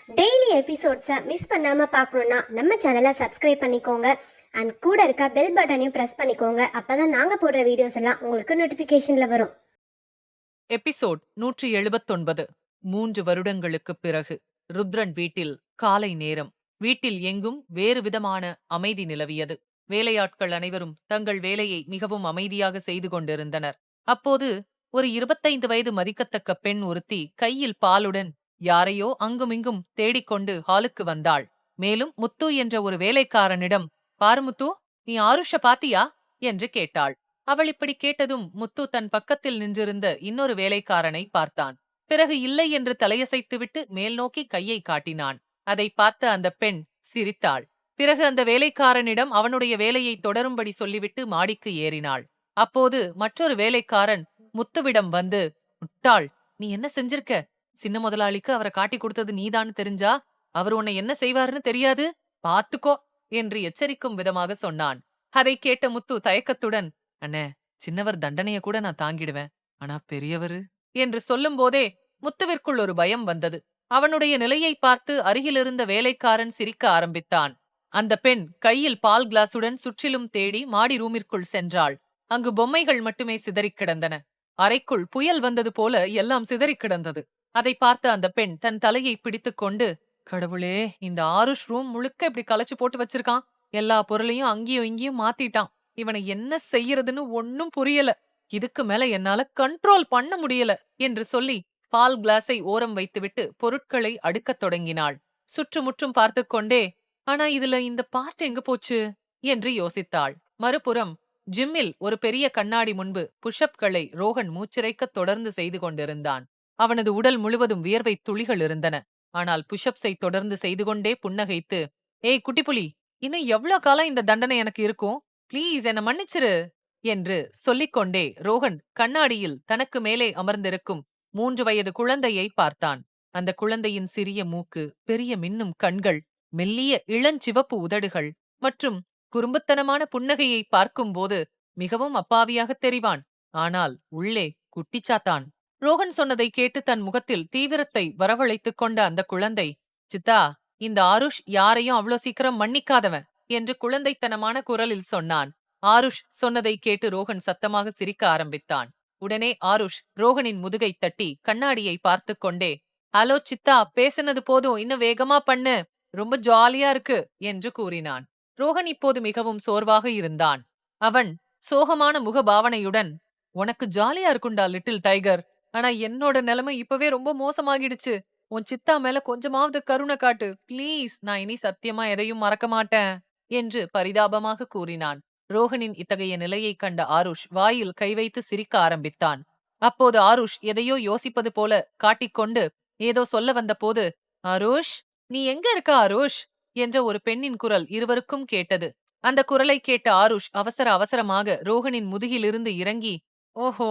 Daily எபிசோட்ஸை miss பண்ணாம பார்க்கணுன்னா நம்ம சேனலை சப்ஸ்கிரைப் பண்ணிக்கோங்க. அண்ட் கூட இருக்க பெல் பட்டனையும் ப்ரெஸ் பண்ணிக்கோங்க. அப்பதான் நாங்க போடுற வீடியோஸ் எல்லாம் உங்களுக்கு நோட்டிஃபிகேஷன்ல வரும். எபிசோட் 179. 3 வருடங்களுக்குப் பிறகு ருத்ரன் வீட்டில் காலை நேரம். வீட்டில் எங்கும் வேறு விதமான அமைதி நிலவியது. வேலையாட்கள் அனைவரும் தங்கள் வேலையை மிகவும் அமைதியாக செய்து கொண்டிருந்தனர். அப்போது ஒரு 25 வயது மதிக்கத்தக்க பெண் ஒருத்தி கையில் பாலுடன் யாரையோ அங்குமிங்கும் தேடிக்கொண்டு ஹாலுக்கு வந்தாள். மேலும் முத்து என்ற ஒரு வேலைக்காரனிடம், பாரு முத்து, நீ ஆருஷ பாத்தியா என்று கேட்டாள். அவள் இப்படி கேட்டதும் முத்து தன் பக்கத்தில் நின்றிருந்த இன்னொரு வேலைக்காரனை பார்த்தான். பிறகு இல்லை என்று தலையசைத்துவிட்டு மேல் நோக்கி கையை காட்டினான். அதை பார்த்த அந்த பெண் சிரித்தாள். பிறகு அந்த வேலைக்காரனிடம் அவனுடைய வேலையை தொடரும்படி சொல்லிவிட்டு மாடிக்கு ஏறினாள். அப்போது மற்றொரு வேலைக்காரன் முத்துவிடம் வந்து, முட்டாள், நீ என்ன செஞ்சிருக்க? சின்ன முதலாளிக்கு அவரை காட்டி கொடுத்தது நீதான்னு தெரிஞ்சா அவர் உன்னை என்ன செய்வாருன்னு தெரியாது, பாத்துக்கோ என்று எச்சரிக்கும் விதமாக சொன்னான். அதை கேட்ட முத்து தயக்கத்துடன், அண்ணே, சின்னவர் தண்டனைய கூட நான் தாங்கிடுவேன், ஆனா பெரியவரு என்று சொல்லும் போதே முத்துவிற்குள் ஒரு பயம் வந்தது. அவனுடைய நிலையை பார்த்து அருகிலிருந்த வேலைக்காரன் சிரிக்க ஆரம்பித்தான். அந்த பெண் கையில் பால் கிளாசுடன் சுற்றிலும் தேடி மாடி ரூமிற்குள் சென்றாள். அங்கு பொம்மைகள் மட்டுமே சிதறிக் கிடந்தன. அறைக்குள் புயல் வந்தது போல எல்லாம் சிதறிக் கிடந்தது. அதை பார்த்த அந்த பெண் தன் தலையை பிடித்துக் கொண்டு, கடவுளே, இந்த ஆருஷ் ரூம் முழுக்க இப்படி கலைச்சு போட்டு வச்சிருக்கான். எல்லா பொருளையும் அங்கேயும் இங்கேயும் மாத்திட்டான். இவனை என்ன செய்யறதுன்னு ஒன்னும் புரியல. இதுக்கு மேல என்னால கண்ட்ரோல் பண்ண முடியல என்று சொல்லி பால் கிளாஸை ஓரம் வைத்துவிட்டு பொருட்களை அடுக்கத் தொடங்கினாள். சுற்றுமுற்றும் பார்த்து கொண்டே, ஆனா இதுல இந்த பார்ட் எங்க போச்சு என்று யோசித்தாள். மறுபுறம் ஜிம்மில் ஒரு பெரிய கண்ணாடி முன்பு புஷ்அப்களை ரோஹன் மூச்சிறைக்க தொடர்ந்து செய்து கொண்டிருந்தான். அவனது உடல் முழுவதும் வியர்வை துளிகள் இருந்தன. ஆனால் புஷ்அப்ஸை தொடர்ந்து செய்து கொண்டே புன்னகைத்து, ஏய் குட்டிப்புலி, இன்னும் எவ்ளோ காலம் இந்த தண்டனை எனக்கு இருக்கும்? ப்ளீஸ் என்ன மன்னிச்சிரு என்று சொல்லிக்கொண்டே ரோஹன் கண்ணாடியில் தனக்கு மேலே அமர்ந்திருக்கும் 3 வயது குழந்தையை பார்த்தான். அந்த குழந்தையின் சிறிய மூக்கு, பெரிய மின்னும் கண்கள், மெல்லிய இளஞ்சிவப்பு உதடுகள் மற்றும் குறும்புத்தனமான புன்னகையை பார்க்கும்போது மிகவும் அப்பாவியாகத் தெரிவான். ஆனால் உள்ளே குட்டிச்சாத்தான். ரோஹன் சொன்னதை கேட்டு தன் முகத்தில் தீவிரத்தை வரவழைத்துக் கொண்ட அந்த குழந்தை, சித்தா, இந்த ஆருஷ் யாரையும் அவ்வளோ சீக்கிரம் மன்னிக்காதவன் என்று குழந்தைத்தனமான குரலில் சொன்னான். ஆருஷ் சொன்னதை கேட்டு ரோஹன் சத்தமாக சிரிக்க ஆரம்பித்தான். உடனே ஆருஷ் ரோஹனின் முதுகை தட்டி கண்ணாடியை பார்த்து கொண்டே, ஹலோ சித்தா, பேசினது போதும், இன்னும் வேகமா பண்ணு, ரொம்ப ஜாலியா இருக்கு என்று கூறினான். ரோஹன் இப்போது மிகவும் சோர்வாக இருந்தான். அவன் சோகமான முகபாவனையுடன், உனக்கு ஜாலியா இருக்குண்டா லிட்டில் டைகர், ஆனா என்னோட நிலைமை இப்பவே ரொம்ப மோசமாகிடுச்சு. உன் சித்தா மேல கொஞ்சமாவது கருணை காட்டு ப்ளீஸ், நான் இனி சத்தியமா எதையும் மறக்க மாட்டேன் என்று பரிதாபமாக கூறினான். ரோஹனின் இத்தகைய நிலையைக் கண்ட ஆருஷ் வாயில் கை வைத்து சிரிக்க ஆரம்பித்தான். அப்போது ஆருஷ் எதையோ யோசிப்பது போல காட்டிக்கொண்டு ஏதோ சொல்ல வந்தபோது, ஆருஷ், நீ எங்க இருக்க ஆருஷ் என்ற ஒரு பெண்ணின் குரல் இருவருக்கும் கேட்டது. அந்த குரலை கேட்ட ஆருஷ் அவசர அவசரமாக ரோஹனின் முதுகிலிருந்து இறங்கி, ஓஹோ,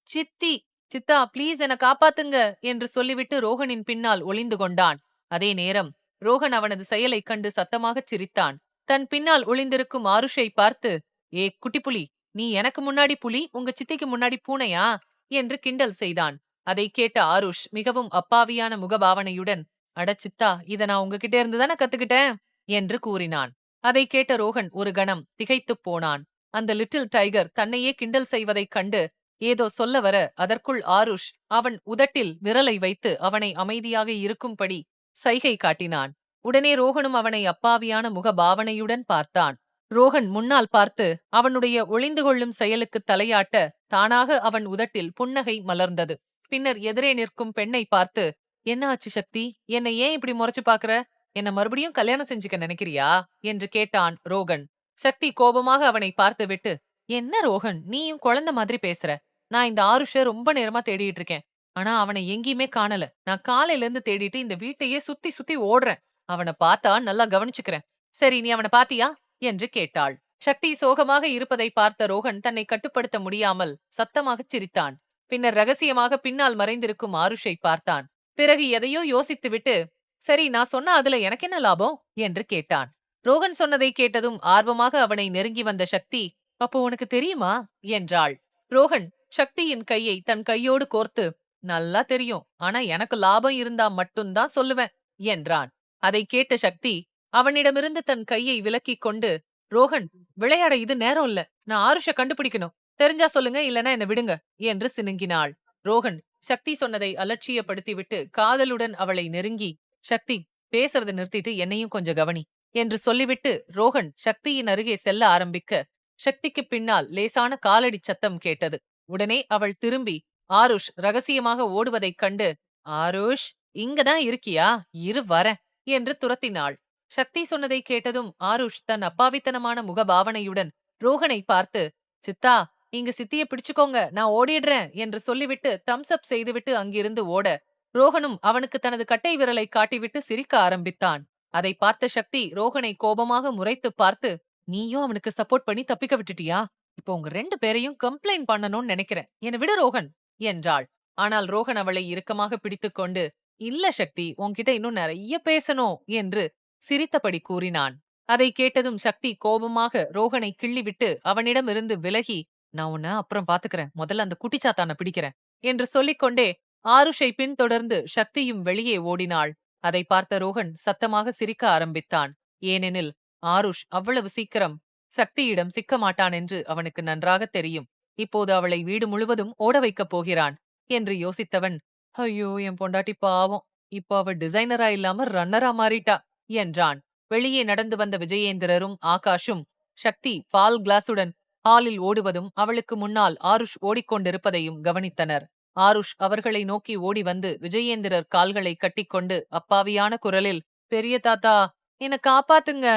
சித்தி, சித்தா ப்ளீஸ் என்ன காப்பாத்துங்க என்று சொல்லிவிட்டு ரோஹனின் பின்னால் ஒளிந்து கொண்டான். அதே நேரம் ரோஹன் அவனது செயலைக் கண்டு சத்தமாகச் சிரித்தான். தன் பின்னால் ஒளிந்திருக்கும் ஆருஷை பார்த்து, ஏ குட்டிப்புலி, நீ எனக்கு முன்னாடி புலி, உங்க சித்திக்கு முன்னாடி பூனையா என்று கிண்டல் செய்தான். அதை கேட்ட ஆருஷ் மிகவும் அப்பாவியான முகபாவனையுடன், அட சித்தா, இத நான் உங்ககிட்ட இருந்து தானே கத்துக்கிட்டேன் என்று கூறினான். அதை கேட்ட ரோஹன் ஒரு கணம் திகைத்துப் போனான். அந்த லிட்டில் டைகர் தன்னையே கிண்டல் செய்வதைக் கண்டு ஏதோ சொல்ல வர அதற்குள் ஆருஷ் அவன் உதட்டில் விரலை வைத்து அவனை அமைதியாக இருக்கும்படி சைகை காட்டினான். உடனே ரோஹனும் அவனை அப்பாவியான முகபாவனையுடன் பார்த்தான். ரோஹன் முன்னால் பார்த்து அவனுடைய ஒளிந்து கொள்ளும் செயலுக்கு தலையாட்ட தானாக அவன் உதட்டில் புன்னகை மலர்ந்தது. பின்னர் எதிரே நிற்கும் பெண்ணை பார்த்து, என்ன ஆச்சு சக்தி, என்னை ஏன் இப்படி முறைச்சு பாக்குற? என்ன மறுபடியும் கல்யாணம் செஞ்சுக்க நினைக்கிறியா என்று கேட்டான் ரோகன். சக்தி கோபமாக அவனை பார்த்துவிட்டு, என்ன ரோஹன், நீயும் குழந்தை மாதிரி பேசுற? நான் இந்த ஆருஷ ரொம்ப நேரமா தேடிட்டு இருக்கேன். ஆனா அவனை எங்கேயுமே காணல. நான் காலையில இருந்து தேடிட்டு இந்த வீட்டையே சுத்தி சுத்தி ஓடுறேன். அவனை பார்த்தா நல்லா கவனிச்சுக்கிறேன். சரி, நீ அவனை பாத்தியா என்று கேட்டாள். சக்தி சோகமாக இருப்பதை பார்த்த ரோஹன் தன்னை கட்டுப்படுத்த முடியாமல் சத்தமாகச் சிரித்தான். பின்னர் ரகசியமாக பின்னால் மறைந்திருக்கும் ஆருஷை பார்த்தான். பிறகு எதையோ யோசித்துவிட்டு, சரி, நான் சொன்ன அதுல எனக்கு என்ன லாபம் என்று கேட்டான். ரோகன் சொன்னதை கேட்டதும் ஆர்வமாக அவனை நெருங்கி வந்த சக்தி, அப்போ உனக்கு தெரியுமா என்றாள். ரோஹன் சக்தியின் கையை தன் கையோடு கோர்த்து, நல்லா தெரியும், ஆனா எனக்கு லாபம் இருந்தா மட்டும்தான் சொல்லுவேன் என்றான். அதை கேட்ட சக்தி அவனிடமிருந்து தன் கையை விலக்கிக் கொண்டு, ரோஹன், விளையாட இது நேரம் இல்ல. நான் ஆருஷ கண்டுபிடிக்கணும். தெரிஞ்சா சொல்லுங்க, இல்லனா என்ன விடுங்க என்று சினுங்கினாள். ரோஹன் சக்தி சொன்னதை அலட்சியப்படுத்திவிட்டு காதலுடன் அவளை நெருங்கி, சக்தி, பேசுறத நிறுத்திட்டு என்னையும் கொஞ்சம் கவனி என்று சொல்லிவிட்டு ரோஹன் சக்தியின் அருகே செல்ல ஆரம்பிக்க, சக்திக்கு பின்னால் லேசான காலடி சத்தம் கேட்டது. உடனே அவள் திரும்பி ஆருஷ் ரகசியமாக ஓடுவதைக் கண்டு, ஆருஷ், இங்கதான் இருக்கியா? இரு வரேன் என்று துரத்தினாள். சக்தி சொன்னதை கேட்டதும் ஆருஷ் தன் அப்பாவித்தனமான முகபாவனையுடன் ரோஹனை பார்த்து, சித்தா, இங்க சித்திய பிடிச்சுக்கோங்க, நான் ஓடிடுறேன் என்று சொல்லிவிட்டு தம்ஸ் அப் செய்துவிட்டு அங்கிருந்து ஓட, ரோஹனும் அவனுக்கு தனது கட்டை விரலை காட்டிவிட்டு சிரிக்க ஆரம்பித்தான். அதை பார்த்த சக்தி ரோஹனை கோபமாக முறைத்து பார்த்து, நீயும் அவனுக்கு சப்போர்ட் பண்ணி தப்பிக்க விட்டுட்டியா? இப்போ உங்க 2 பேரையும் கம்ப்ளைண்ட் பண்ணணும்னு நினைக்கிறேன். என்னை விடு ரோஹன் என்றாள். ஆனால் ரோஹன் அவளை இறுக்கமாக பிடித்துக்கொண்டு, இல்ல சக்தி, உன்கிட்ட இன்னும் நிறைய பேசணும் என்று சிரித்தபடி கூறினான். அதை கேட்டதும் சக்தி கோபமாக ரோஹனை கிள்ளிவிட்டு அவனிடமிருந்து விலகி, நான் உன்னை அப்புறம் பாத்துக்கிறேன், முதல்ல அந்த குட்டிச்சாத்தான பிடிக்கிறேன் என்று சொல்லிக்கொண்டே ஆருஷை பின்தொடர்ந்து சக்தியும் வெளியே ஓடினாள். அதை பார்த்த ரோஹன் சத்தமாக சிரிக்க ஆரம்பித்தான். ஏனெனில் ஆருஷ் அவ்வளவு சீக்கிரம் சக்தியிடம் சிக்க மாட்டான் என்று அவனுக்கு நன்றாக தெரியும். இப்போது அவளை வீடு முழுவதும் ஓட வைக்கப் போகிறான் என்று யோசித்தவன், ஐயோ, என் பொண்டாட்டி பாவம், இப்போ அவ டிசைனரா இல்லாம ரன்னரா மாறிட்டா என்றான். வெளியே நடந்து வந்த விஜயேந்திரரும் ஆகாஷும் சக்தி பால் கிளாஸுடன் ஹாலில் ஓடுவதும் அவளுக்கு முன்னால் ஆருஷ் ஓடிக்கொண்டிருப்பதையும் கவனித்தனர். ஆருஷ் அவர்களை நோக்கி ஓடி வந்து விஜயேந்திரர் கால்களை கட்டிக்கொண்டு அப்பாவியான குரலில், பெரிய தாத்தா, என்ன காப்பாத்துங்க,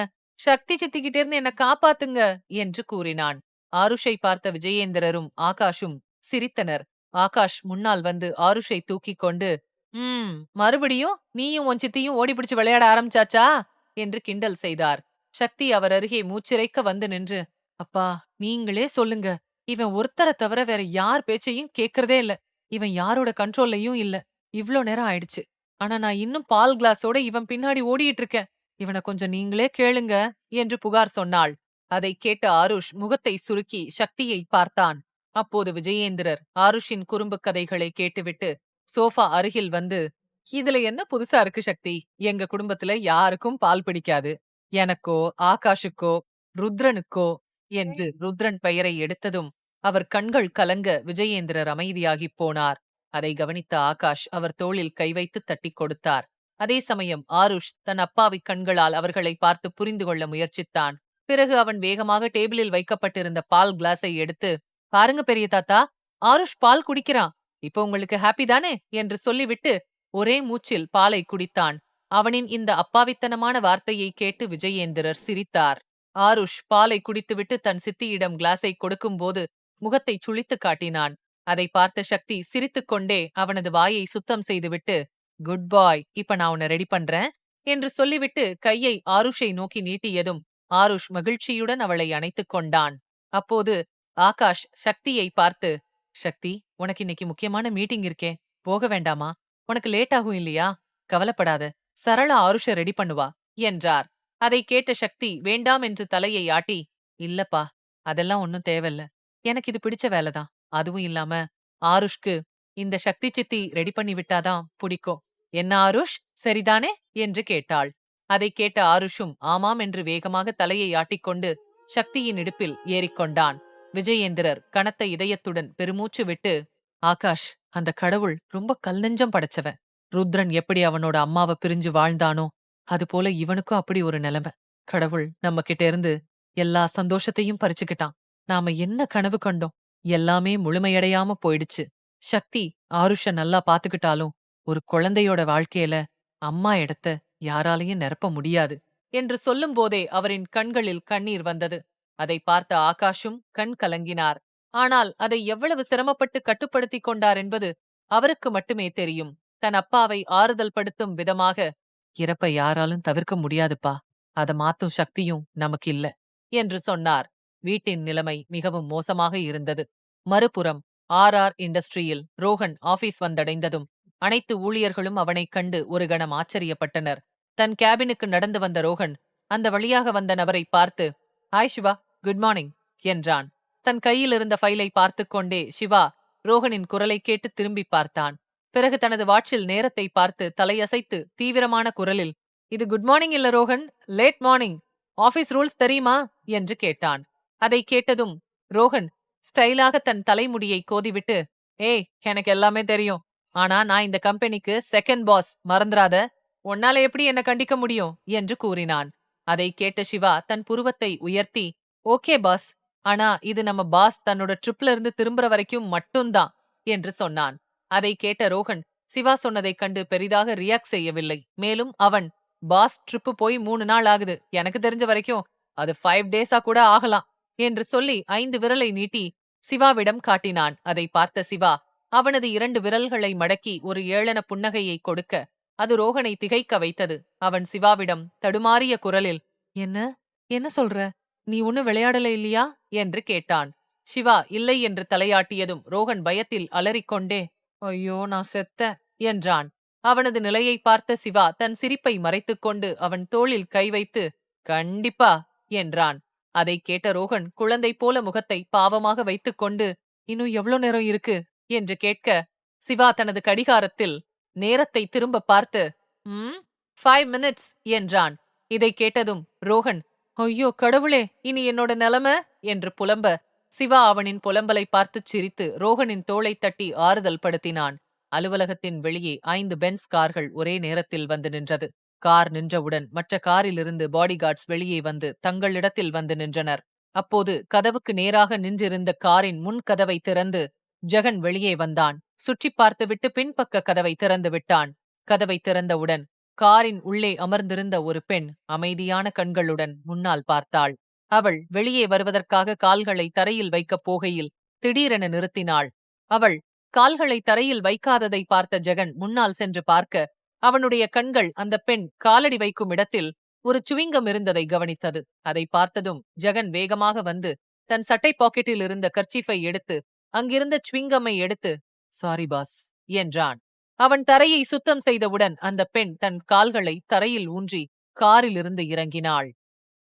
சக்தி சித்திக்கிட்டே இருந்து என்ன காப்பாத்துங்க என்று கூறினான். ஆருஷை பார்த்த விஜயேந்திரரும் ஆகாஷும் சிரித்தனர். ஆகாஷ் முன்னால் வந்து ஆருஷை தூக்கிக் கொண்டு, மறுபடியும் நீயும் உன் சித்தியும் ஓடி பிடிச்சு விளையாட ஆரம்பிச்சாச்சா என்று கிண்டல் செய்தார். சக்தி அவர் அருகே மூச்சிறைக்க வந்து நின்று, அப்பா, நீங்களே சொல்லுங்க, இவன் ஒருத்தரை தவிர வேற யார் பேச்சையும் கேக்குறதே இல்ல. இவன் யாரோட கண்ட்ரோல்லையும் இல்ல. இவ்ளோ நேரம் ஆயிடுச்சு. ஆனா நான் இன்னும் பால் கிளாஸோட இவன் பின்னாடி ஓடிட்டு இருக்கேன். இவனை கொஞ்சம் நீங்களே கேளுங்க என்று புகார் சொன்னாள். அதை கேட்ட ஆருஷ் முகத்தை சுருக்கி சக்தியை பார்த்தான். அப்போது விஜயேந்திரர் ஆருஷின் குறும்பு கதைகளை கேட்டுவிட்டு சோஃபா அருகில் வந்து, இதுல என்ன புதுசா இருக்கு சக்தி? எங்க குடும்பத்துல யாருக்கும் பால் பிடிக்காது. எனக்கோ, ஆகாஷுக்கோ, ருத்ரனுக்கோ என்று ருத்ரன் பெயரை எடுத்ததும் அவர் கண்கள் கலங்க விஜயேந்திரர் அமைதியாகிப் போனார். அதை கவனித்த ஆகாஷ் அவர் தோளில் கை வைத்து தட்டிக் கொடுத்தார். அதே சமயம் ஆருஷ் தன் அப்பாவி கண்களால் அவர்களை பார்த்து புரிந்து கொள்ள முயற்சித்தான். பிறகு அவன் வேகமாக டேபிளில் வைக்கப்பட்டிருந்த பால் கிளாஸை எடுத்து, பாருங்க பெரிய தாத்தா, ஆருஷ் பால் குடிக்கிறான். இப்போ உங்களுக்கு ஹாப்பி தானே என்று சொல்லிவிட்டு ஒரே மூச்சில் பாலை குடித்தான். அவனின் இந்த அப்பாவித்தனமான வார்த்தையை கேட்டு விஜயேந்திரர் சிரித்தார். ஆருஷ் பாலை குடித்துவிட்டு தன் சித்தியிடம் கிளாஸை கொடுக்கும்போது முகத்தை சுளித்து காட்டினான். அதை பார்த்த சக்தி சிரித்துக்கொண்டே அவனது வாயை சுத்தம் செய்துவிட்டு, குட் பாய், இப்ப நான் உன்னை ரெடி பண்றேன் என்று சொல்லிவிட்டு கையை ஆருஷை நோக்கி நீட்டியதும் ஆருஷ் மகிழ்ச்சியுடன் அவளை அணைத்துக் கொண்டான். அப்போது ஆகாஷ் சக்தியை பார்த்து, சக்தி, உனக்கு இன்னைக்கு முக்கியமான மீட்டிங் இருக்கே, போக வேண்டாமா? உனக்கு லேட் ஆகும் இல்லையா? கவலைப்படாத, சரளா ஆருஷ ரெடி பண்ணுவா என்றார். அதை கேட்ட சக்தி வேண்டாம் என்று தலையை ஆட்டி, இல்லப்பா, அதெல்லாம் ஒன்னும் தேவையில்ல. எனக்கு இது பிடிச்ச வேலைதான். அதுவும் இல்லாம ஆருஷ்க்கு இந்த சக்தி சித்தி ரெடி பண்ணி விட்டாதான் பிடிக்கும். என்ன ஆருஷ், சரிதானே என்று கேட்டாள். அதை கேட்ட ஆருஷும் ஆமாம் என்று வேகமாக தலையை ஆட்டிக்கொண்டு சக்தியின் இடுப்பில் ஏறிக்கொண்டான். விஜயேந்திரர் கனத்த இதயத்துடன் பெருமூச்சு விட்டு, ஆகாஷ், அந்த கடவுள் ரொம்ப கல்நெஞ்சம் படைச்சவன். ருத்ரன் எப்படி அவனோட அம்மாவை பிரிஞ்சு வாழ்ந்தானோ அதுபோல இவனுக்கும் அப்படி ஒரு நிலைமை. கடவுள் நம்ம கிட்ட இருந்து எல்லா சந்தோஷத்தையும் பறிச்சுக்கிட்டான். நாம என்ன கனவு கண்டோம், எல்லாமே முழுமையடையாம போயிடுச்சு. சக்தி ஆருஷ நல்லா பாத்துக்கிட்டாலும் ஒரு குழந்தையோட வாழ்க்கையில அம்மா இடத்த யாராலையும் நிரப்ப முடியாது என்று சொல்லும் போதே அவரின் கண்களில் கண்ணீர் வந்தது. அதை பார்த்த ஆகாஷும் கண் கலங்கினார். ஆனால் அதை எவ்வளவு சிரமப்பட்டு கட்டுப்படுத்திக் கொண்டார் என்பது அவருக்கு மட்டுமே தெரியும். தன் அப்பாவை ஆறுதல் படுத்தும் விதமாக, இறப்பை யாராலும் தவிர்க்க முடியாதுப்பா, அத மாத்தும் சக்தியும் நமக்கு இல்ல என்று சொன்னார். வீட்டின் நிலைமை மிகவும் மோசமாக இருந்தது. மறுபுறம் ஆர் இண்டஸ்ட்ரியில் ரோஹன் ஆபீஸ் வந்தடைந்ததும் அனைத்து ஊழியர்களும் அவனைக் கண்டு ஒரு கணம் ஆச்சரியப்பட்டனர். தன் கேபினுக்கு நடந்து வந்த ரோஹன் அந்த வழியாக வந்த நபரை பார்த்து, ஹாய் சிவா, குட் மார்னிங் என்றான். தன் கையில் இருந்த ஃபைலை பார்த்துக் கொண்டே சிவா ரோஹனின் குரலை கேட்டு திரும்பி பார்த்தான். பிறகு தனது வாட்சில் நேரத்தை பார்த்து தலையசைத்து தீவிரமான குரலில், இது குட் மார்னிங் இல்ல Rohan, late morning. Office rules தெரியுமா என்று கேட்டான். அதை கேட்டதும் ரோஹன் ஸ்டைலாக தன் தலைமுடியை கோதிவிட்டு, ஏய், எனக்கு எல்லாமே தெரியும். ஆனா நான் இந்த கம்பெனிக்கு செகண்ட் பாஸ், மறந்துராத. உன்னால எப்படி என்ன கண்டிக்க முடியும் என்று கூறினான். அதை கேட்ட சிவா தன் புருவத்தை உயர்த்தி, ஓகே பாஸ், ஆனா இது நம்ம பாஸ் தன்னோட ட்ரிப்ல இருந்து திரும்புற வரைக்கும் மட்டும்தான் என்று சொன்னான். அதை கேட்ட ரோஹன் சிவா சொன்னதைக் கண்டு பெரிதாக ரியாக்ட் செய்யவில்லை. மேலும் அவன், பாஸ் ட்ரிப்பு போய் 3 நாள் ஆகுது, எனக்கு தெரிஞ்ச வரைக்கும் அது 5 டேஸா கூட ஆகலாம் என்று சொல்லி 5 விரலை நீட்டி சிவாவிடம் காட்டினான். அதை பார்த்த சிவா அவனது 2 விரல்களை மடக்கி ஒரு ஏளன புன்னகையை கொடுக்க அது ரோஹனை திகைக்க வைத்தது. அவன் சிவாவிடம் தடுமாறிய குரலில், என்ன என்ன சொல்ற, நீ ஒண்ணு விளையாடல இல்லையா என்று கேட்டான். சிவா இல்லை என்று தலையாட்டியதும் ரோஹன் பயத்தில் அலறிக்கொண்டே, ஐயோ நான் செத்த என்றான். அவனது நிலையை பார்த்த சிவா தன் சிரிப்பை மறைத்துக்கொண்டு அவன் தோளில் கை வைத்து, கண்டிப்பா என்றான். அதை கேட்ட ரோஹன் குழந்தை போல முகத்தை பாவமாக வைத்துக்கொண்டு, இன்னும் எவ்வளோ நேரம் இருக்கு என்று கேட்க சிவா தனது கடிகாரத்தில் நேரத்தை திரும்ப பார்த்து, 5 மினிட்ஸ் என்றான். இதை கேட்டதும் ரோஹன், ஐயோ கடவுளே, இனி என்னோட நிலைமை என்று புலம்ப சிவா அவனின் புலம்பலை பார்த்துச் சிரித்து ரோஹனின் தோளை தட்டி ஆறுதல் படுத்தினான். அலுவலகத்தின் வெளியே 5 பென்ஸ் கார்கள் ஒரே நேரத்தில் வந்து நின்றது. கார் நின்றவுடன் மற்ற காரிலிருந்து பாடிகார்ட்ஸ் வெளியே வந்து தங்களிடத்தில் வந்து நின்றனர். அப்போது கதவுக்கு நேராக நின்றிருந்த காரின் முன் கதவை திறந்து ஜெகன் வெளியே வந்தான். சுற்றி பார்த்துவிட்டு பின்பக்க கதவை திறந்து விட்டான். கதவை திறந்தவுடன் காரின் உள்ளே அமர்ந்திருந்த ஒரு பெண் அமைதியான கண்களுடன் முன்னால் பார்த்தாள். அவள் வெளியே வருவதற்காக கால்களை தரையில் வைக்கப் போகையில் திடீரென நிறுத்தினாள். அவள் கால்களை தரையில் வைக்காததை பார்த்த ஜெகன் முன்னால் சென்று பார்க்க அவனுடைய கண்கள் அந்த பெண் காலடி வைக்கும் இடத்தில் ஒரு சுவிங்கம் இருந்ததை கவனித்தது. அதை பார்த்ததும் ஜெகன் வேகமாக வந்து தன் சட்டை பாக்கெட்டில் இருந்த கர்ச்சீஃபை எடுத்து அங்கிருந்த சுவிங்கம்மை எடுத்து, சாரி பாஸ் என்றான். அவன் தரையை சுத்தம் செய்தவுடன் அந்த பெண் தன் கால்களை தரையில் ஊன்றி காரிலிருந்து இறங்கினாள்.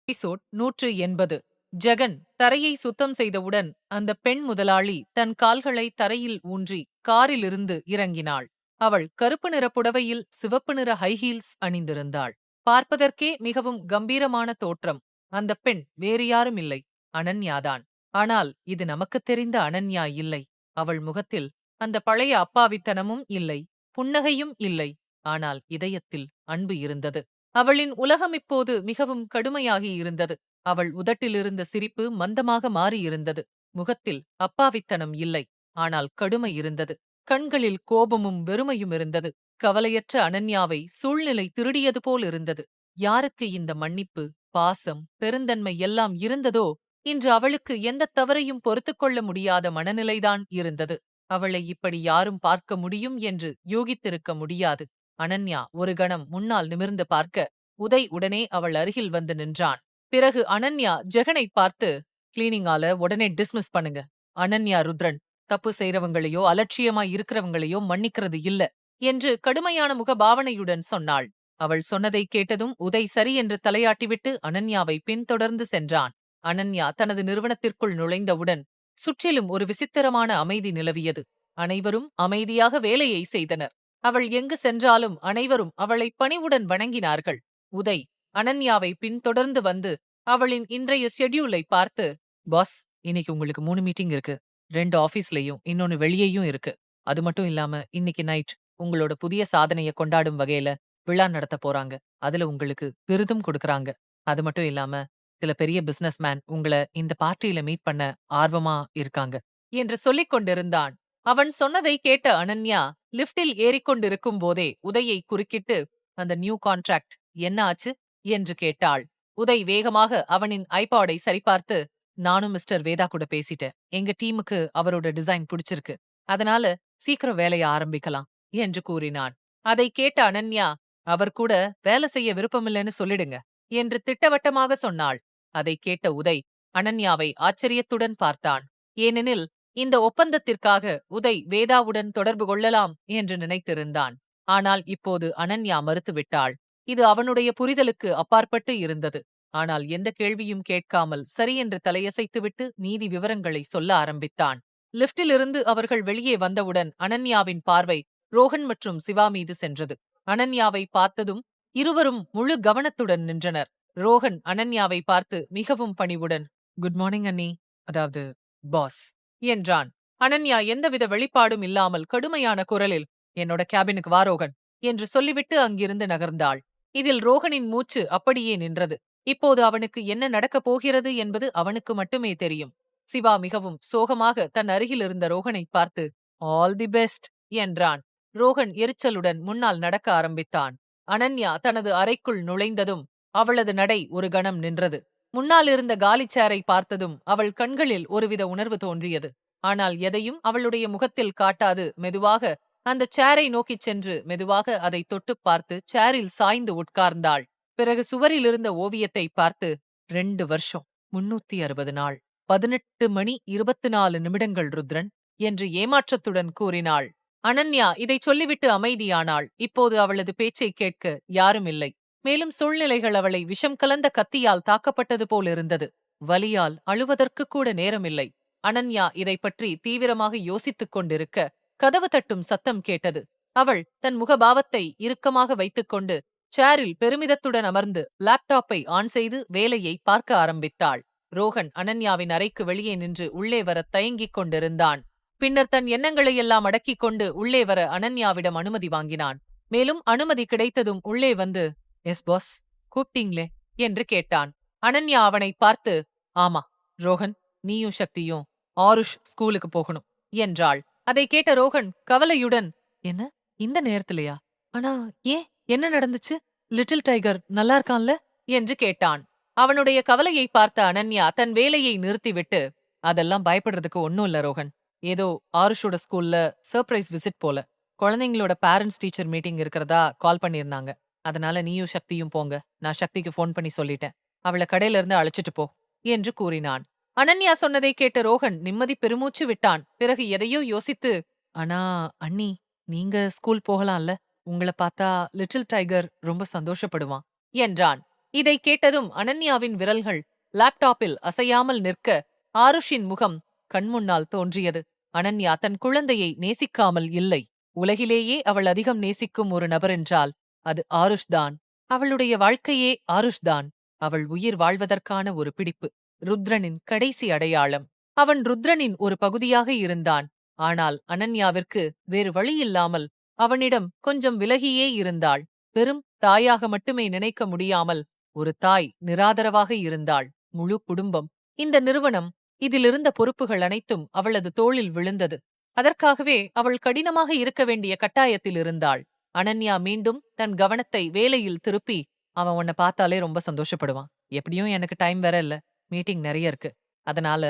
எபிசோட் 180. ஜெகன் தரையை சுத்தம் செய்தவுடன் அந்த பெண் முதலாளி தன் கால்களை தரையில் ஊன்றி காரிலிருந்து இறங்கினாள். அவள் கருப்பு நிற புடவையில் சிவப்பு நிற ஹைஹீல்ஸ் அணிந்திருந்தாள். பார்ப்பதற்கே மிகவும் கம்பீரமான தோற்றம். அந்த பெண் வேறு யாரும் இல்லை, அனன்யாதான். ஆனால் இது நமக்குத் தெரிந்த அனன்யா இல்லை. அவள் முகத்தில் அந்த பழைய அப்பாவித்தனமும் இல்லை, புன்னகையும் இல்லை. ஆனால் இதயத்தில் அன்பு இருந்தது. அவளின் உலகம் இப்போது மிகவும் கடுமையாகி இருந்தது. அவள் உதட்டிலிருந்த சிரிப்பு மந்தமாக மாறியிருந்தது. முகத்தில் அப்பாவித்தனம் இல்லை, ஆனால் கடுமை இருந்தது. கண்களில் கோபமும் வெறுமையும் இருந்தது. கவலையற்ற அனன்யாவை சூழ்நிலை திருடியது போல் இருந்தது. யாருக்கு இந்த மன்னிப்பு, பாசம், பெருந்தன்மை எல்லாம் இருந்ததோ இன்று அவளுக்கு எந்த தவறையும் பொறுத்துக்கொள்ள முடியாத மனநிலைதான் இருந்தது. அவளை இப்படி யாரும் பார்க்க முடியும் என்று யூகித்திருக்க முடியாது. அனன்யா ஒரு கணம் முன்னால் நிமிர்ந்து பார்க்க உதய் உடனே அவள் அருகில் வந்து நின்றான். பிறகு அனன்யா ஜெகனை பார்த்து, கிளீனிங் ஆல உடனே டிஸ்மிஸ் பண்ணுங்க. அனன்யா ருத்ரன் தப்பு செய்றவங்களையோ அலட்சியமாய் இருக்கிறவங்களையோ மன்னிக்கிறது இல்ல என்று கடுமையான முகபாவனையுடன் சொன்னாள். அவள் சொன்னதை கேட்டதும் உதய் சரி என்று தலையாட்டிவிட்டு அனன்யாவை பின்தொடர்ந்து சென்றான். அனன்யா தனது நிறுவனத்திற்குள் நுழைந்தவுடன் சுற்றிலும் ஒரு விசித்திரமான அமைதி நிலவியது. அனைவரும் அமைதியாக வேலையை செய்தனர். அவள் எங்கு சென்றாலும் அனைவரும் அவளை பணிவுடன் வணங்கினார்கள். உதய் அனன்யாவை பின்தொடர்ந்து வந்து அவளின் இன்றைய ஷெட்யூலை பார்த்து, பாஸ், இன்னைக்கு உங்களுக்கு 3 மீட்டிங் இருக்கு. 2 ஆபீஸ்லயும் இன்னொன்னு வெளியேயும் இருக்கு. அது மட்டும் இல்லாம இன்னைக்கு நைட் உங்களோட புதிய சாதனைய கொண்டாடும் வகையில விழா நடத்த போறாங்க. அதுல உங்களுக்கு விருதும் கொடுக்கறாங்க. அது மட்டும் இல்லாம சில பெரிய பிசினஸ்மேன் உங்கள இந்த பார்ட்டியில மீட் பண்ண ஆர்வமா இருக்காங்க என்று சொல்லிக் கொண்டிருந்தான். அவன் சொன்னதை கேட்ட அனன்யா லிப்டில் ஏறிக்கொண்டிருக்கும் போதே உதயை குறுக்கிட்டு, அந்த நியூ கான்ட்ராக்ட் என்ன ஆச்சு என்று கேட்டாள். உதய் வேகமாக அவனின் ஐபாடை சரிபார்த்து, நானும் மிஸ்டர் வேதா கூட பேசிட்டேன். எங்க டீமுக்கு அவரோட டிசைன் பிடிச்சிருக்கு. அதனால சீக்கிரம் வேலைய ஆரம்பிக்கலாம் என்று கூறினான். அதை கேட்ட அனன்யா, அவர் கூட வேலை செய்ய விருப்பமில்லைன்னு சொல்லிடுங்க என்று திட்டவட்டமாக சொன்னாள். அதை கேட்ட உதய் அனன்யாவை ஆச்சரியத்துடன் பார்த்தான். ஏனெனில் இந்த ஒப்பந்தத்திற்காக உதய் வேதாவுடன் தொடர்பு கொள்ளலாம் என்று நினைத்திருந்தான். ஆனால் இப்போது அனன்யா மறுத்துவிட்டாள். இது அவனுடைய புரிதலுக்கு அப்பாற்பட்டு இருந்தது. ஆனால் எந்த கேள்வியும் கேட்காமல் சரியென்று தலையசைத்துவிட்டு மீதி விவரங்களை சொல்ல ஆரம்பித்தான். லிப்டிலிருந்து அவர்கள் வெளியே வந்தவுடன் அனன்யாவின் பார்வை ரோஹன் மற்றும் சிவா மீது சென்றது. அனன்யாவை பார்த்ததும் இருவரும் முழு கவனத்துடன் நின்றனர். ரோஹன் அனன்யாவை பார்த்து மிகவும் பணிவுடன், குட் மார்னிங் அண்ணி, அதாவது பாஸ் என்றான். அனன்யா எந்தவித வெளிப்பாடும் இல்லாமல் கடுமையான குரலில், என்னோட கேபினுக்கு வா ரோஹன் என்று சொல்லிவிட்டு அங்கிருந்து நகர்ந்தாள். இதில் ரோஹனின் மூச்சு அப்படியே நின்றது. இப்போது அவனுக்கு என்ன நடக்கப் போகிறது என்பது அவனுக்கு மட்டுமே தெரியும். சிவா மிகவும் சோகமாக தன் அருகில் இருந்த ரோஹனை பார்த்து, ஆல் தி பெஸ்ட் என்றான். ரோஹன் எரிச்சலுடன் முன்னால் நடக்க ஆரம்பித்தான். அனன்யா தனது அறைக்குள் நுழைந்ததும் அவளது நடை ஒரு கணம் நின்றது. முன்னால் இருந்த காலி சேரை பார்த்ததும் அவள் கண்களில் ஒருவித உணர்வு தோன்றியது. ஆனால் எதையும் அவளுடைய முகத்தில் காட்டாது மெதுவாக அந்த சேரை நோக்கிச் சென்று மெதுவாக அதை தொட்டுப் பார்த்து சேரில் சாய்ந்து உட்கார்ந்தாள். பிறகு சுவரில் இருந்த ஓவியத்தை பார்த்து, 2 வருஷம் 360 நாள் 18 மணி 24 நிமிடங்கள் ருத்ரன் என்று ஏமாற்றத்துடன் கூறினாள். அனன்யா இதைச் சொல்லிவிட்டு அமைதியானாள். இப்போது அவளது பேச்சைக் கேட்க யாரும் இல்லை. மேலும் சூழ்நிலைகள் அவளை விஷம் கலந்த கத்தியால் தாக்கப்பட்டது போலிருந்தது. வலியால் அழுவதற்கு கூட நேரமில்லை. அனன்யா இதைப் பற்றி தீவிரமாக யோசித்துக் கொண்டிருக்க கதவு தட்டும் சத்தம் கேட்டது. அவள் தன் முகபாவத்தை இறுக்கமாக வைத்துக்கொண்டு சேரில் பெருமிதத்துடன் அமர்ந்து லேப்டாப்பை ஆன் செய்து வேலையை பார்க்க ஆரம்பித்தாள். ரோஹன் அனன்யாவின் அறைக்கு வெளியே நின்று உள்ளே வர தயங்கிக் கொண்டிருந்தான். பின்னர் தன் எண்ணங்களையெல்லாம் அடக்கிக் கொண்டு உள்ளே வர அனன்யாவிடம் அனுமதி வாங்கினான். மேலும் அனுமதி கிடைத்ததும் உள்ளே வந்து, எஸ் பாஸ், கூப்பிட்டீங்களே என்று கேட்டான். அனன்யா அவனை பார்த்து, ஆமா ரோஹன், நீயும் சக்தியும் ஆருஷ் ஸ்கூலுக்கு போகணும் என்றாள். அதை கேட்ட ரோஹன் கவலையுடன், என்ன இந்த நேரத்திலையா? ஆனா ஏன், என்ன நடந்துச்சு? லிட்டில் டைகர் நல்லா இருக்கான்ல என்று கேட்டான். அவனுடைய கவலையை பார்த்த அனன்யா தன் வேலையை நிறுத்திவிட்டு, அதெல்லாம் பயப்படுறதுக்கு ஒன்னும் இல்ல ரோஹன். ஏதோ ஆருஷோட ஸ்கூல்ல சர்ப்ரைஸ் விசிட் போல. குழந்தைங்களோட பேரண்ட்ஸ் டீச்சர் மீட்டிங் இருக்கிறதா கால் பண்ணிருந்தாங்க. அதனால நீயும் சக்தியும் போங்க. நான் சக்திக்கு ஃபோன் பண்ணி சொல்லிட்டேன். அவளை கடையில இருந்து அழைச்சிட்டு போ என்று கூறினான். அனன்யா சொன்னதை கேட்ட ரோஹன் நிம்மதி பெருமூச்சு விட்டான். பிறகு எதையோ யோசித்து, ஆனா அண்ணி, நீங்க ஸ்கூல் போகலாம்ல? உங்கள பார்த்தா லிட்டில் டைகர் ரொம்ப சந்தோஷப்படுவான் என்றான். இதை கேட்டதும் அனன்யாவின் விரல்கள் லேப்டாப்பில் அசையாமல் நிற்க ஆருஷின் முகம் கண்முன்னால் தோன்றியது. அனன்யா தன் குழந்தையை நேசிக்காமல் இல்லை. உலகிலேயே அவள் அதிகம் நேசிக்கும் ஒரு நபரென்றால் அது ஆருஷ்தான். அவளுடைய வாழ்க்கையே ஆருஷ்தான். அவள் உயிர் வாழ்வதற்கான ஒரு பிடிப்பு, ருத்ரனின் கடைசி அடையாளம். அவன் ருத்ரனின் ஒரு பகுதியாக இருந்தான். ஆனால் அனன்யாவிற்கு வேறு வழியில்லாமல் அவனிடம் கொஞ்சம் விலகியே இருந்தாள். வெறும் தாயாக மட்டுமே நினைக்க முடியாமல் ஒரு தாய் நிராதரவாக இருந்தாள். முழு குடும்பம், இந்த நிறுவனம், இதிலிருந்த பொறுப்புகள் அனைத்தும் அவளது தோளில் விழுந்தது. அதற்காகவே அவள் கடினமாக இருக்க வேண்டிய கட்டாயத்தில் இருந்தாள். அனன்யா மீண்டும் தன் கவனத்தை வேலையில் திருப்பி, அவன் உன்னை பார்த்தாலே ரொம்ப சந்தோஷப்படுவான். எப்படியும் எனக்கு டைம் வேற இல்ல, மீட்டிங் நிறைய இருக்கு. அதனால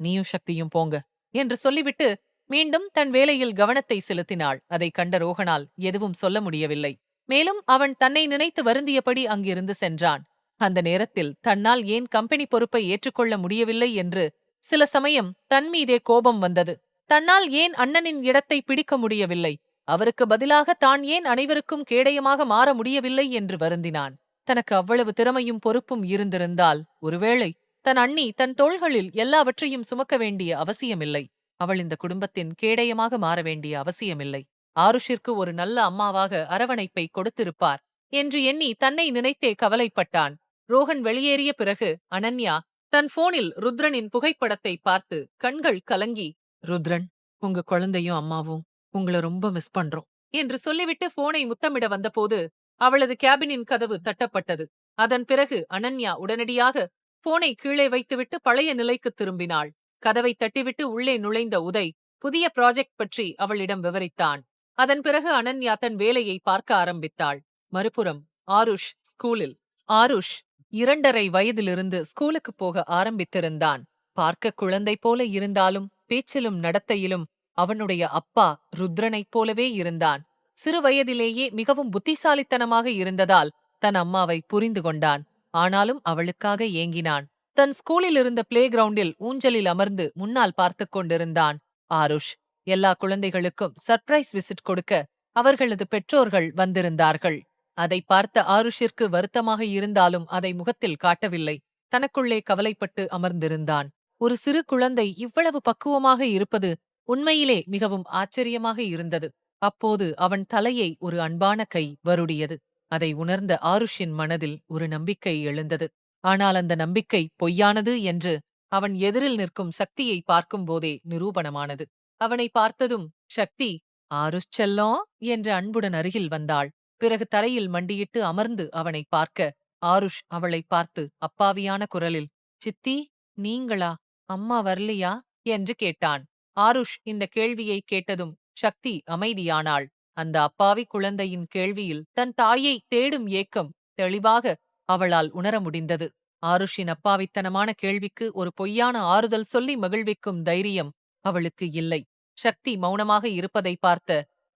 நீயும் சக்தியும் போங்க என்று சொல்லிவிட்டு மீண்டும் தன் வேலையில் கவனத்தை செலுத்தினாள். அதை கண்ட ரோஹனால் எதுவும் சொல்ல முடியவில்லை. மேலும் அவன் தன்னை நினைத்து வருந்தியபடி அங்கிருந்து சென்றான். அந்த நேரத்தில் தன்னால் ஏன் கம்பெனி பொறுப்பை ஏற்றுக்கொள்ள முடியவில்லை என்று சில சமயம் தன் மீதே கோபம் வந்தது. தன்னால் ஏன் அண்ணனின் இடத்தை பிடிக்க முடியவில்லை, அவருக்கு பதிலாக தான் ஏன் அனைவருக்கும் கேடயமாக மாற முடியவில்லை என்று வருந்தினான். தனக்கு அவ்வளவு திறமையும் பொறுப்பும் இருந்திருந்தால் ஒருவேளை தன் அண்ணி தன் தோள்களில் எல்லாவற்றையும் சுமக்க வேண்டிய அவசியமில்லை. அவள் இந்த குடும்பத்தின் கேடயமாக மாற வேண்டிய அவசியமில்லை. ஆருஷிற்கு ஒரு நல்ல அம்மாவாக அரவணைப்பை கொடுத்திருப்பார் என்று எண்ணி தன்னை நினைத்தே கவலைப்பட்டான். ரோஹன் வெளியேறிய பிறகு அனன்யா தன் போனில் ருத்ரனின் புகைப்படத்தை பார்த்து கண்கள் கலங்கி, ருத்ரன், உங்க குழந்தையும் அம்மாவும் உங்கள ரொம்ப மிஸ் பண்றோம் என்று சொல்லிவிட்டு போனை முத்தமிட வந்தபோது அவளது கேபினின் கதவு தட்டப்பட்டது. அதன் பிறகு அனன்யா உடனடியாக போனை கீழே வைத்துவிட்டு பழைய நிலைக்கு திரும்பினாள். கதவை தட்டிவிட்டு உள்ளே நுழைந்த உதய் புதிய ப்ராஜெக்ட் பற்றி அவளிடம் விவரித்தான். அதன் பிறகு அனன்யா தன் வேலையை பார்க்க ஆரம்பித்தாள். மறுபுறம் ஆருஷ் ஸ்கூலில். ஆருஷ் 2.5 வயதிலிருந்து ஸ்கூலுக்கு போக ஆரம்பித்திருந்தான். பார்க்க குழந்தை போல இருந்தாலும் பேச்சிலும் நடத்தையிலும் அவனுடைய அப்பா ருத்ரனைப் போலவே இருந்தான். சிறு வயதிலேயே மிகவும் புத்திசாலித்தனமாக இருந்ததால் தன் அம்மாவை புரிந்து கொண்டான். ஆனாலும் அவளுக்காக ஏங்கினான். தன் ஸ்கூலில் இருந்த பிளே கிரவுண்டில் ஊஞ்சலில் அமர்ந்து முன்னால் பார்த்துக் கொண்டிருந்தான். ஆருஷ் எல்லா குழந்தைகளுக்கும் சர்ப்ரைஸ் விசிட் கொடுக்க அவர்களது பெற்றோர்கள் வந்திருந்தார்கள். அதை பார்த்த ஆருஷிற்கு வருத்தமாக இருந்தாலும் அதை முகத்தில் காட்டவில்லை. தனக்குள்ளே கவலைப்பட்டு அமர்ந்திருந்தான். ஒரு சிறு குழந்தை இவ்வளவு பக்குவமாக இருப்பது உண்மையிலே மிகவும் ஆச்சரியமாக இருந்தது. அப்போது அவன் தலையை ஒரு அன்பான கை வருடியது. அதை உணர்ந்த ஆருஷின் மனதில் ஒரு நம்பிக்கை எழுந்தது. ஆனால் அந்த நம்பிக்கை பொய்யானது என்று அவன் எதிரில் நிற்கும் சக்தியை பார்க்கும்போதே நிரூபணமானது. அவனை பார்த்ததும் சக்தி, "ஆருஷ் செல்லம்" என்று அன்புடன் அருகில் வந்தாள். பிறகு தரையில் மண்டியிட்டு அமர்ந்து அவனை பார்க்க, ஆருஷ் அவளைப் பார்த்து அப்பாவியான குரலில், "சித்தி, நீங்களா? அம்மா வரலையா?" என்று கேட்டான். ஆருஷ் இந்த கேள்வியை கேட்டதும் சக்தி அமைதியானாள். அந்த அப்பாவி குழந்தையின் கேள்வியில் தன் தாயை தேடும் ஏக்கம் தெளிவாக அவளால் உணர முடிந்தது. ஆருஷின் அப்பாவித்தனமான கேள்விக்கு ஒரு பொய்யான ஆறுதல் சொல்லி மகிழ்விக்கும் தைரியம் அவளுக்கு இல்லை. சக்தி மௌனமாக இருப்பதை பார்த்த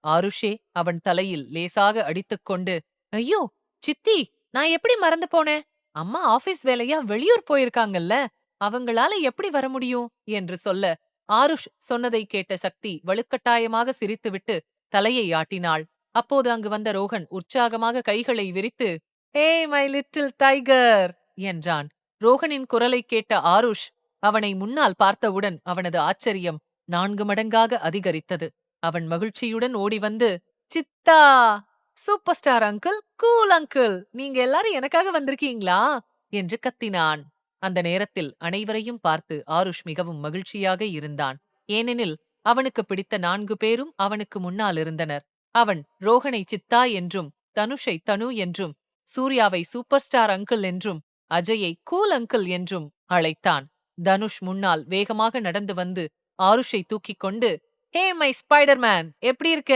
ஆருஷே அவன் தலையில் லேசாக அடித்துக்கொண்டு, "ஐயோ சித்தி, நான் எப்படி மறந்து போனேன்? அம்மா ஆபீஸ் வேலையா வெளியூர் போயிருக்காங்கல்ல, அவங்களால எப்படி வர முடியும்?" என்று சொல்ல, ஆருஷ் சொன்னதை கேட்ட சக்தி வலுக்கட்டாயமாக சிரித்துவிட்டு தலையை ஆட்டினாள். அப்போது அங்கு வந்த ரோகன் உற்சாகமாக கைகளை விரித்து, "ஏய் மை லிட்டில் டைகர்" என்றான். ரோகனின் குரலைக் கேட்ட ஆருஷ் அவனை முன்னால் பார்த்தவுடன் அவனது ஆச்சரியம் 4 மடங்காக அதிகரித்தது. அவன் மகிழ்ச்சியுடன் ஓடி வந்து, "Siddha! Super star uncle, cool uncle, நீங்க எல்லாரும் எனக்காக வந்திருக்கீங்களா?" என்று கத்தினான். அந்த நேரத்தில் அனைவரையும் பார்த்து ஆருஷ் மிகவும் மகிழ்ச்சியாக இருந்தான். ஏனெனில் அவனுக்கு பிடித்த 4 பேரும் அவனுக்கு முன்னால் இருந்தனர். அவன் ரோகனை சித்தா என்றும், தனுஷை தனு என்றும், சூர்யாவை சூப்பர் ஸ்டார் அங்கிள் என்றும், அஜயை கூல் அங்கிள் என்றும் அழைத்தான். தனுஷ் முன்னால் வேகமாக நடந்து வந்து ஆருஷை தூக்கிக் கொண்டு, "ஹே மை ஸ்பைடர்மேன், எப்படி இருக்க?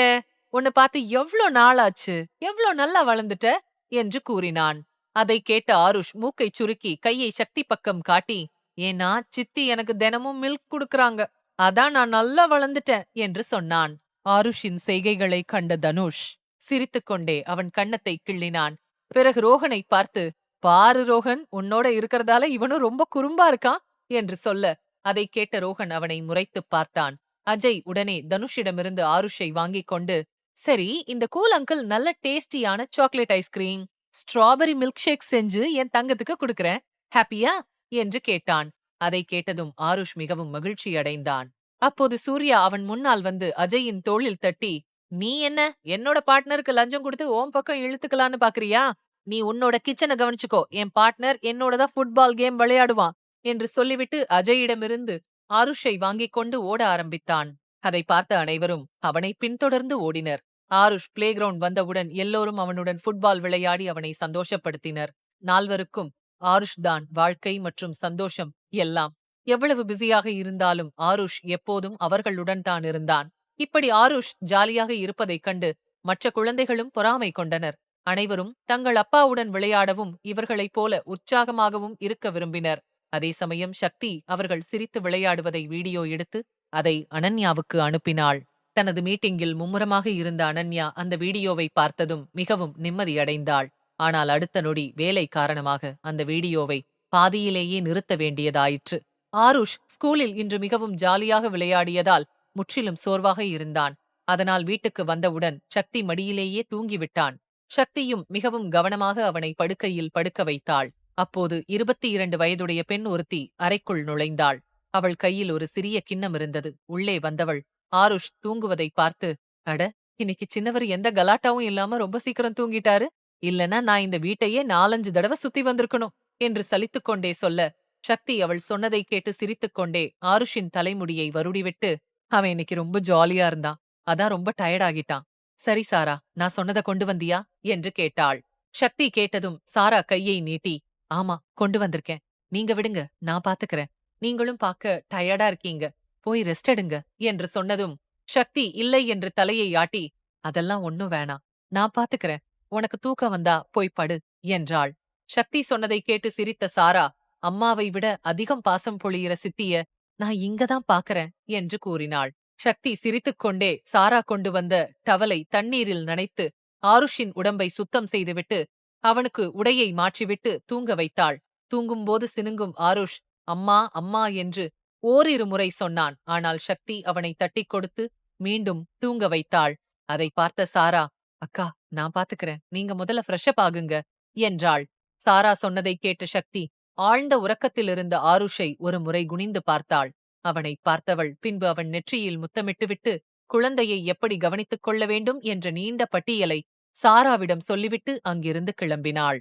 உன்னை பார்த்து எவ்ளோ நாளாச்சு, எவ்ளோ நல்லா வளர்ந்துட்ட" என்று கூறினான். அதை கேட்ட ஆருஷ் மூக்கைச் சுருக்கி கையை சக்தி பக்கம் காட்டி, "ஏன்னா சித்தி எனக்கு தினமும் மில்க் குடுக்கறாங்க, அதான் நான் நல்லா வளர்ந்துட்டேன்" என்று சொன்னான். ஆருஷின் செய்கைகளை கண்ட தனுஷ் சிரித்துக்கொண்டே அவன் கன்னத்தை கிள்ளினான். பிறகு ரோகனை பார்த்து, "பாரு ரோகன், உன்னோட இருக்கறதால இவனும் ரொம்ப குறும்பா இருக்கான்" என்று சொல்ல, அதை கேட்ட ரோகன் அவனை முறைத்துப் பார்த்தான். அஜய் உடனே தனுஷிடமிருந்து ஆருஷை வாங்கிக் கொண்டு, "சரி, இந்த கூல் அங்கிள் நல்ல டேஸ்டியான chocolate ice cream, strawberry milk shake செஞ்சு என் தங்கத்துக்கு குடுக்கறேன். ஹாப்பியா?" என்று கேட்டான். அதை கேட்டதும் ஆருஷ் மிகவும் மகிழ்ச்சி அடைந்தான். அப்போது சூர்யா அவன் முன்னால் வந்து அஜயின் தோளில் தட்டி, "நீ என்ன என்னோட பார்ட்னருக்கு லஞ்சம் கொடுத்து உன் பக்கம் இழுத்துக்கலான்னு பாக்குறியா? நீ உன்னோட கிச்சனை கவனிச்சுக்கோ, என் பார்ட்னர் என்னோட தான் ஃபுட்பால் கேம் விளையாடுவான்" என்று சொல்லிவிட்டு அஜயிடமிருந்து ஆருஷை வாங்கிக் கொண்டு ஓட ஆரம்பித்தான். அதை பார்த்த அனைவரும் அவனை பின்தொடர்ந்து ஓடினர். ஆருஷ் பிளே கிரவுண்ட் வந்தவுடன் எல்லோரும் அவனுடன் ஃபுட்பால் விளையாடி அவனை சந்தோஷப்படுத்தினர். நால்வருக்கும் ஆருஷ் தான் வாழ்க்கை மற்றும் சந்தோஷம் எல்லாம். எவ்வளவு பிஸியாக இருந்தாலும் ஆருஷ் எப்போதும் அவர்களுடன் தான் இருந்தான். இப்படி ஆருஷ் ஜாலியாக இருப்பதைக் கண்டு மற்ற குழந்தைகளும் பொறாமை கொண்டனர். அனைவரும் தங்கள் அப்பாவுடன் விளையாடவும் இவர்களைப் போல உற்சாகமாகவும் இருக்க விரும்பினர். அதே சமயம் சக்தி அவர்கள் சிரித்து விளையாடுவதை வீடியோ எடுத்து அதை அனன்யாவுக்கு அனுப்பினாள். தனது மீட்டிங்கில் மும்முரமாக இருந்த அனன்யா அந்த வீடியோவை பார்த்ததும் மிகவும் நிம்மதியடைந்தாள். ஆனால் அடுத்த நொடி வேலை காரணமாக அந்த வீடியோவை பாதியிலேயே நிறுத்த வேண்டியதாயிற்று. ஆருஷ் ஸ்கூலில் இன்று மிகவும் ஜாலியாக விளையாடியதால் முற்றிலும் சோர்வாக இருந்தான். அதனால் வீட்டுக்கு வந்தவுடன் சக்தி மடியிலேயே தூங்கிவிட்டான். சக்தியும் மிகவும் கவனமாக அவனை படுக்கையில் படுக்க வைத்தாள். அப்போது 22 வயதுடைய பெண் ஒருத்தி அறைக்குள் நுழைந்தாள். அவள் கையில் ஒரு சிறிய கிண்ணம் இருந்தது. உள்ளே வந்தவள் ஆருஷ் தூங்குவதை பார்த்து, "அட, இன்னைக்கு சின்னவர் எந்த கலாட்டாவும் இல்லாம ரொம்ப சீக்கிரம் தூங்கிட்டாரு. இல்லனா நான் இந்த வீட்டையே 4-5 தடவை சுத்தி வந்திருக்கணும்" என்று சலித்துக்கொண்டே சொல்ல, சக்தி அவள் சொன்னதை கேட்டு சிரித்துக்கொண்டே ஆருஷின் தலைமுடியை வருடிவிட்டு, "அவன் இன்னைக்கு ரொம்ப ஜாலியா இருந்தான். அதான் ரொம்ப டயர்ட் ஆகிட்டான். சரி சாரா, நான் சொன்னதை கொண்டு வந்தியா?" என்று கேட்டாள். சக்தி கேட்டதும் சாரா கையை நீட்டி, "ஆமா, கொண்டு வந்திருக்கேன். நீங்க விடுங்க, நான் பாத்துக்கறேன். நீங்களும் பார்க்க டயர்டா இருக்கீங்க. போய் ரெஸ்ட் எடுங்க" என்று சொன்னதும் சக்தி இல்லை என்று தலையை ஆட்டி, "அதெல்லாம் ஒண்ணும் வேணாம். நான் பாத்துக்கறேன். உனக்கு தூக்கம் வந்தா போய் படு" என்றாள். சக்தி சொன்னதை கேட்டு சிரித்த சாரா, "அம்மாவை விட அதிகம் பாசம் பொழியிற சித்திய நான் இங்க தான் பாக்கறேன்" என்று கூறினாள். சக்தி சிரித்துக்கொண்டே சாரா கொண்டு வந்த டவலை தண்ணீரில் நனைத்து ஆருஷின் உடம்பை சுத்தம் செய்துவிட்டு அவனுக்கு உடையை மாற்றிவிட்டு தூங்க வைத்தாள். தூங்கும்போது சினுங்கும் ஆருஷ், "அம்மா அம்மா" என்று ஓரிரு முறை சொன்னான். ஆனால் சக்தி அவனை தட்டிக் கொடுத்து மீண்டும் தூங்க வைத்தாள். அதை பார்த்த சாரா, "அக்கா, நான் பாத்துக்கறேன். நீங்க முதல்ல ஃப்ரெஷ்அப் ஆகுங்க" என்றாள். சாரா சொன்னதை கேட்ட சக்தி ஆழ்ந்த உறக்கத்திலிருந்த ஆருஷை ஒரு முறை குனிந்து பார்த்தாள். அவனை பார்த்தவள் பின்பு அவன் நெற்றியில் முத்தமிட்டுவிட்டு குழந்தையை எப்படி கவனித்துக் கொள்ள வேண்டும் என்ற நீண்ட பட்டியலை சாராவிடம் சொல்லிவிட்டு அங்கிருந்து கிளம்பினாள்.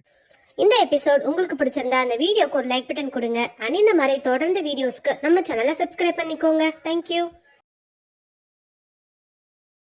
இந்த எபிசோட் உங்களுக்கு பிடிச்சிருந்தா அந்த வீடியோக்கு ஒரு லைக் பட்டன் கொடுங்க. அண்ட் இந்த மாதிரி தொடர்ந்து வீடியோஸ்க்கு நம்ம சேனலை சப்ஸ்கிரைப் பண்ணிக்கோங்க. தேங்க்யூ.